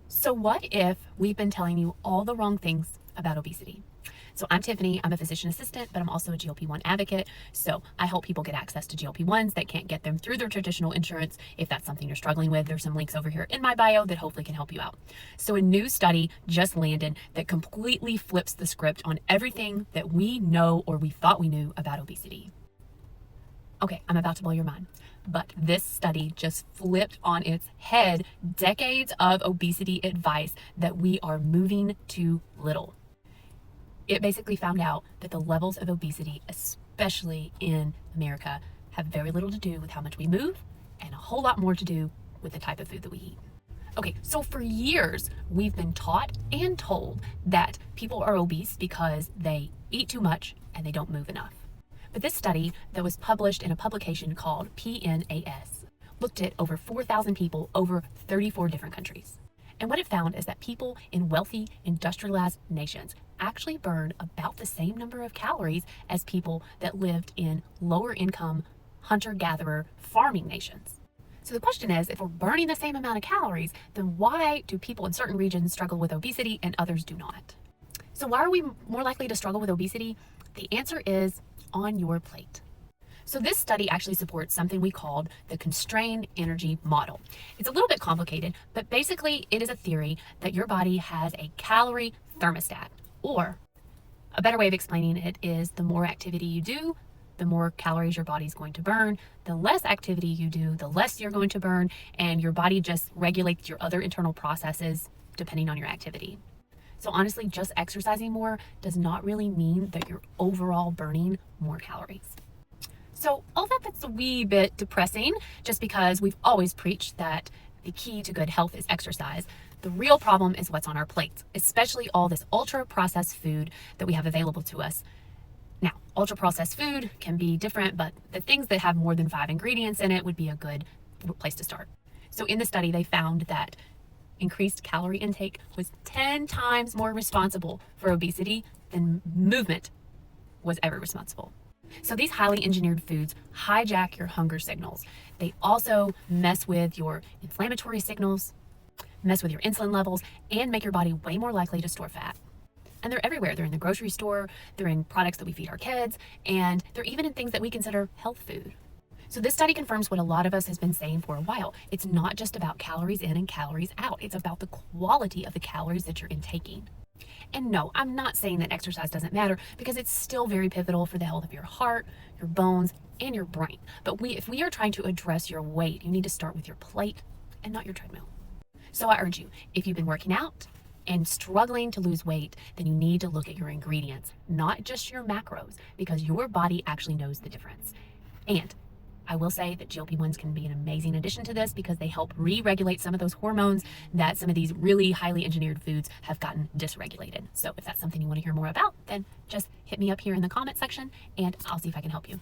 So what if we've been telling you all the wrong things about obesity? So I'm Tiffany, I'm a physician assistant, but I'm also a GLP-1 advocate. So I help people get access to GLP-1s that can't get them through their traditional insurance. If that's something you're struggling with, there's some links over here in my bio that hopefully can help you out. So a new study just landed that completely flips the script on everything that we know or we thought we knew about obesity. Okay, I'm about to blow your mind, but this study just flipped on its head decades of obesity advice that we are moving too little. It basically found out that the levels of obesity, especially in America, have very little to do with how much we move and a whole lot more to do with the type of food that we eat. Okay, so for years, we've been taught and told that people are obese because they eat too much and they don't move enough. But this study that was published in a publication called BLP&x looked at over 4,000 people over 34 different countries. And what it found is that people in wealthy, industrialized nations actually burn about the same number of calories as people that lived in lower income, hunter-gatherer, farming nations. So the question is, if we're burning the same amount of calories, then why do people in certain regions struggle with obesity and others do not? So why are we more likely to struggle with obesity? The answer is on your plate. So this study actually supports something we called the constrained energy model. It's a little bit complicated, but basically it is a theory that your body has a calorie thermostat, or a better way of explaining it is the more activity you do, the more calories your body's going to burn. The less activity you do, the less you're going to burn, and your body just regulates your other internal processes depending on your activity. So honestly, just exercising more does not really mean that you're overall burning more calories. So all that's a wee bit depressing, just because we've always preached that the key to good health is exercise. The real problem is what's on our plates, especially all this ultra-processed food that we have available to us. Now, ultra-processed food can be different, but the things that have more than 5 ingredients in it would be a good place to start. So in the study, they found that increased calorie intake was 10 times more responsible for obesity than movement was ever responsible. So these highly engineered foods hijack your hunger signals. They also mess with your inflammatory signals, mess with your insulin levels, and make your body way more likely to store fat. And they're everywhere. They're in the grocery store, they're in products that we feed our kids, and they're even in things that we consider health food. So this study confirms what a lot of us has been saying for a while. It's not just about calories in and calories out. It's about the quality of the calories that you're intaking. And no, I'm not saying that exercise doesn't matter, because it's still very pivotal for the health of your heart, your bones, and your brain. But if we are trying to address your weight, you need to start with your plate and not your treadmill. So I urge you, if you've been working out and struggling to lose weight, then you need to look at your ingredients, not just your macros, because your body actually knows the difference. And I will say that GLP-1s can be an amazing addition to this, because they help re-regulate some of those hormones that some of these really highly engineered foods have gotten dysregulated. So if that's something you want to hear more about, then just hit me up here in the comment section and I'll see if I can help you.